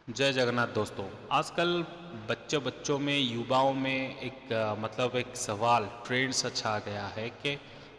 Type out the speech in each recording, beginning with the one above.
जय जगन्नाथ दोस्तों। आजकल बच्चों बच्चों में युवाओं में मतलब एक सवाल ट्रेंड सा छा गया है कि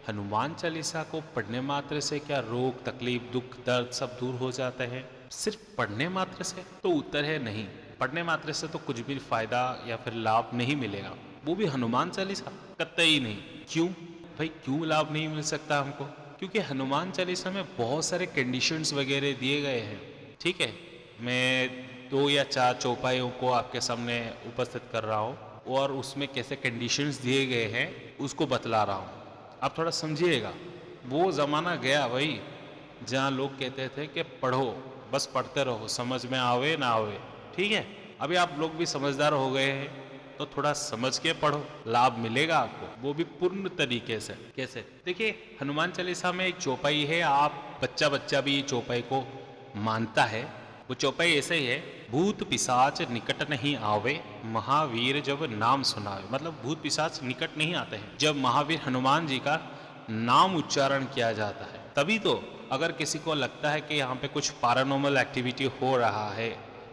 हनुमान चालीसा को पढ़ने मात्र से क्या रोग तकलीफ दुख दर्द सब दूर हो जाते हैं। सिर्फ पढ़ने मात्र से? तो उत्तर है नहीं। पढ़ने मात्र से तो कुछ भी फायदा या फिर लाभ नहीं मिलेगा, वो भी हनुमान चालीसा कतई नहीं। क्यों भाई, क्यों लाभ नहीं मिल सकता हमको? क्योंकि हनुमान चालीसा में बहुत सारे कंडीशंस वगैरह दिए गए हैं। ठीक है, मैं 2 या 4 चौपाइयों को आपके सामने उपस्थित कर रहा हूँ और उसमें कैसे कंडीशंस दिए गए हैं उसको बतला रहा हूँ। आप थोड़ा समझिएगा। वो ज़माना गया भाई जहाँ लोग कहते थे कि पढ़ो, बस पढ़ते रहो, समझ में आवे ना आवे। ठीक है, अभी आप लोग भी समझदार हो गए हैं तो थोड़ा समझ के पढ़ो, लाभ मिलेगा आपको, वो भी पूर्ण तरीके से। कैसे? देखिए, हनुमान चालीसा में एक चौपाई है, आप बच्चा बच्चा भी चौपाई को मानता है। वो चौपाई ऐसे ही है, भूत पिशाच निकट नहीं आवे, महावीर जब नाम सुनावे। मतलब भूत पिशाच निकट नहीं आते हैं जब महावीर हनुमान जी का नाम उच्चारण किया जाता है, तभी तो। अगर किसी को लगता है कि यहाँ पे कुछ पैरानॉर्मल एक्टिविटी हो रहा है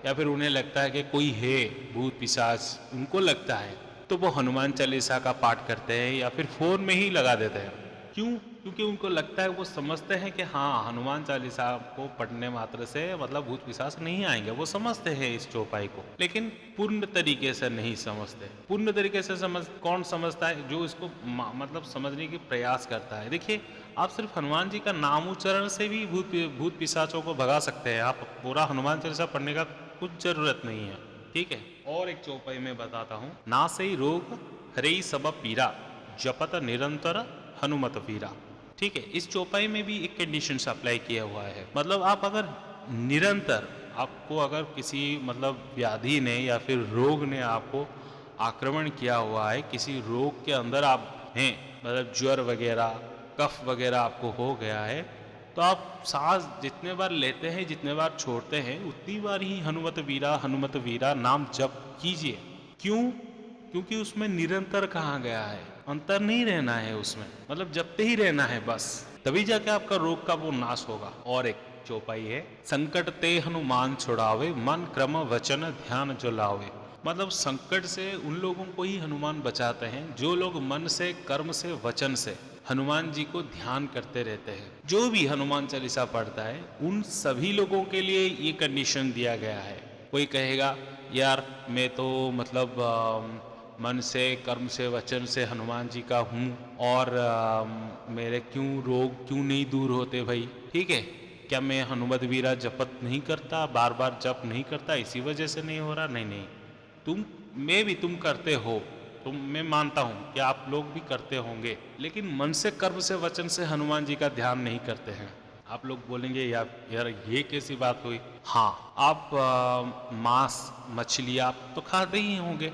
या फिर उन्हें लगता है कि कोई है भूत पिशाच, उनको लगता है, तो वो हनुमान चालीसा का पाठ करते हैं या फिर फोन में ही लगा देते हैं। क्यों? क्योंकि उनको लगता है, वो समझते हैं कि हाँ, हनुमान चालीसा को पढ़ने मात्र से मतलब भूत पिशाच नहीं आएंगे। वो समझते हैं इस चौपाई को, लेकिन पूर्ण तरीके से नहीं समझते। पूर्ण तरीके से कौन समझता है? जो इसको मतलब समझने की प्रयास करता है। देखिए, आप सिर्फ हनुमान जी का नाम उच्चारण से भी भूत पिशाचों को भगा सकते हैं। आप पूरा हनुमान चालीसा पढ़ने का कुछ जरूरत नहीं है। ठीक है, और एक चौपाई में बताता हूँ। ना से रोग हरे सब पीरा, जपत निरंतर हनुमत वीरा। ठीक है, इस चौपाई में भी एक कंडीशन अप्लाई किया हुआ है। मतलब आप अगर निरंतर, आपको अगर किसी मतलब व्याधि ने या फिर रोग ने आपको आक्रमण किया हुआ है, किसी रोग के अंदर आप हैं, मतलब ज्वर वगैरह कफ वगैरह आपको हो गया है, तो आप सांस जितने बार लेते हैं जितने बार छोड़ते हैं उतनी बार ही हनुमत वीरा नाम जप कीजिए। क्यों? क्योंकि उसमें निरंतर कहा गया है, अंतर नहीं रहना है उसमें, मतलब जपते ही रहना है बस, तभी जाके आपका रोग का वो नाश होगा। और एक चौपाई है, संकट ते हनुमान छुड़ावे, मन क्रम वचन ध्यान जो लावे। मतलब संकट से उन लोगों को ही हनुमान बचाते हैं जो लोग मन से कर्म से वचन से हनुमान जी को ध्यान करते रहते हैं। जो भी हनुमान चालीसा पढ़ता है उन सभी लोगों के लिए ये कंडीशन दिया गया है। कोई कहेगा यार मैं तो मतलब मन से कर्म से वचन से हनुमान जी का हूँ और मेरे क्यों रोग क्यों नहीं दूर होते भाई? ठीक है, क्या मैं हनुमत वीरा जपत नहीं करता, बार बार जप नहीं करता, इसी वजह से नहीं हो रहा? नहीं नहीं, तुम मैं भी तुम करते हो, तुम मैं मानता हूँ कि आप लोग भी करते होंगे, लेकिन मन से कर्म से वचन से हनुमान जी का ध्यान नहीं करते हैं। आप लोग बोलेंगे यार यार ये कैसी बात हुई? हाँ, आप मांस मछली आप तो खाते ही होंगे।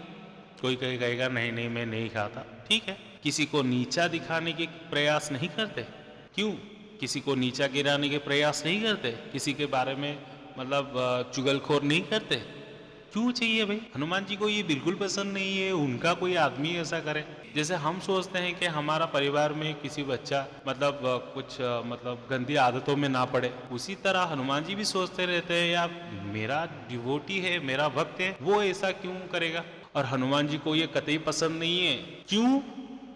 कोई कहेगा नहीं नहीं मैं नहीं खाता। ठीक है, किसी को नीचा दिखाने के प्रयास नहीं करते? क्यों? किसी को नीचा गिराने के प्रयास नहीं करते? किसी के बारे में मतलब चुगलखोर नहीं करते? क्यों चाहिए भाई? हनुमान जी को ये बिल्कुल पसंद नहीं है उनका कोई आदमी ऐसा करे। जैसे हम सोचते हैं कि हमारा परिवार में किसी बच्चा मतलब कुछ मतलब गंदी आदतों में ना पड़े, उसी तरह हनुमान जी भी सोचते रहते हैं यार मेरा डिवोटी है, मेरा भक्त है, वो ऐसा क्यों करेगा? और हनुमान जी को ये कतई पसंद नहीं है। क्यों?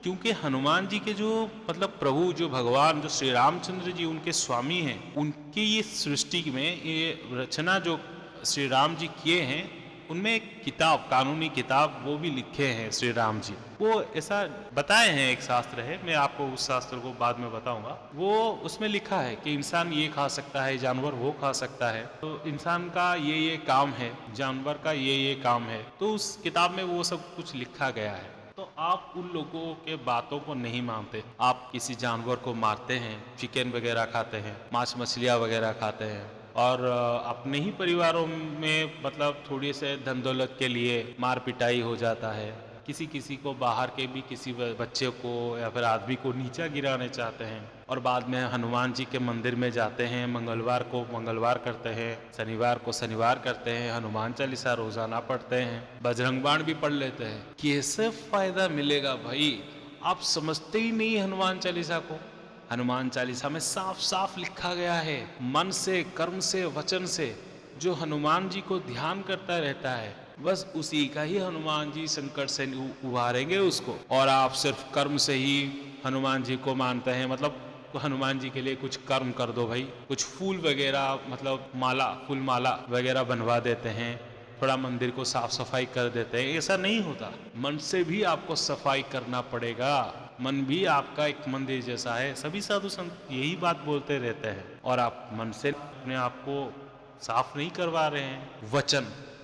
क्योंकि हनुमान जी के जो मतलब प्रभु, जो भगवान, जो श्री रामचंद्र जी उनके स्वामी हैं, उनकी ये सृष्टि में ये रचना जो श्री राम जी किए हैं, उनमें एक किताब, कानूनी किताब वो भी लिखे हैं श्री राम जी। वो ऐसा बताए हैं, एक शास्त्र है, मैं आपको उस शास्त्र को बाद में बताऊंगा। वो उसमें लिखा है कि इंसान ये खा सकता है, जानवर वो खा सकता है, तो इंसान का ये काम है, जानवर का ये काम है। तो उस किताब में वो सब कुछ लिखा गया है। तो आप उन लोगों के बातों को नहीं मानते, आप किसी जानवर को मारते हैं, चिकन वगैरह खाते हैं, मांस मछलियाँ वगैरह खाते हैं, और अपने ही परिवारों में मतलब थोड़ी से धन दौलत के लिए मार पिटाई हो जाता है। किसी किसी को बाहर के भी किसी बच्चे को या फिर आदमी को नीचा गिराने चाहते हैं, और बाद में हनुमान जी के मंदिर में जाते हैं, मंगलवार को मंगलवार करते हैं, शनिवार को शनिवार करते हैं, हनुमान चालीसा रोजाना पढ़ते हैं, बजरंग बाण भी पढ़ लेते हैं। कैसे फायदा मिलेगा भाई? आप समझते ही नहीं हनुमान चालीसा को। हनुमान चालीसा में साफ साफ लिखा गया है, मन से कर्म से वचन से जो हनुमान जी को ध्यान करता रहता है, बस उसी का ही हनुमान जी संकट से उबारेंगे उसको। और आप सिर्फ कर्म से ही हनुमान जी को मानते हैं, मतलब हनुमान जी के लिए कुछ कर्म कर दो भाई, कुछ फूल वगैरह, मतलब माला, फूल माला वगैरह बनवा देते हैं, थोड़ा मंदिर को साफ सफाई कर देते हैं, ऐसा नहीं होता। मन से भी आपको सफाई करना पड़ेगा। मन भी आपका एक मंदिर जैसा है। सभी साधु संत यही बात बोलते रहते हैं, और आप मन से अपने आप को साफ नहीं करवा रहे हैं।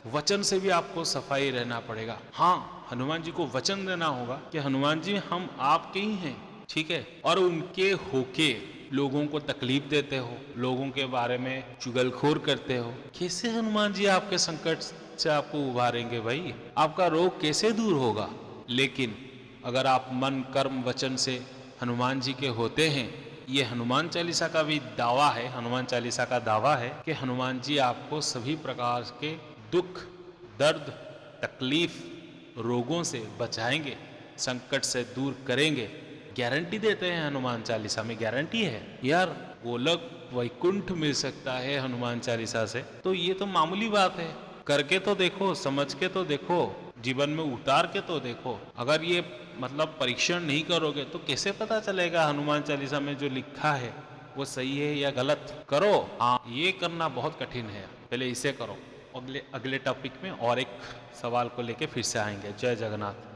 वचन से भी आपको सफाई रहना पड़ेगा। हाँ, हनुमान जी को वचन देना होगा कि हनुमान जी हम आपके ही हैं, ठीक है, और उनके होके लोगों को तकलीफ देते हो, लोगों के बारे में चुगलखोर करते हो, कैसे हनुमान जी आपके संकट से आपको उबारेंगे भाई? आपका रोग कैसे दूर होगा? लेकिन अगर आप मन कर्म वचन से हनुमान जी के होते हैं, ये हनुमान चालीसा का भी दावा है, हनुमान चालीसा का दावा है कि हनुमान जी आपको सभी प्रकार के दुख, दर्द, तकलीफ, रोगों से बचाएंगे, संकट से दूर करेंगे। गारंटी देते हैं, हनुमान चालीसा में गारंटी है यार। गोलक वैकुंठ मिल सकता है हनुमान चालीसा से, तो ये तो मामूली बात है। करके तो देखो, समझ के तो देखो, जीवन में उतार के तो देखो। अगर ये मतलब परीक्षण नहीं करोगे तो कैसे पता चलेगा हनुमान चालीसा में जो लिखा है वो सही है या गलत? करो। हाँ, ये करना बहुत कठिन है, पहले इसे करो। अगले टॉपिक में और एक सवाल को लेके फिर से आएंगे। जय जगन्नाथ।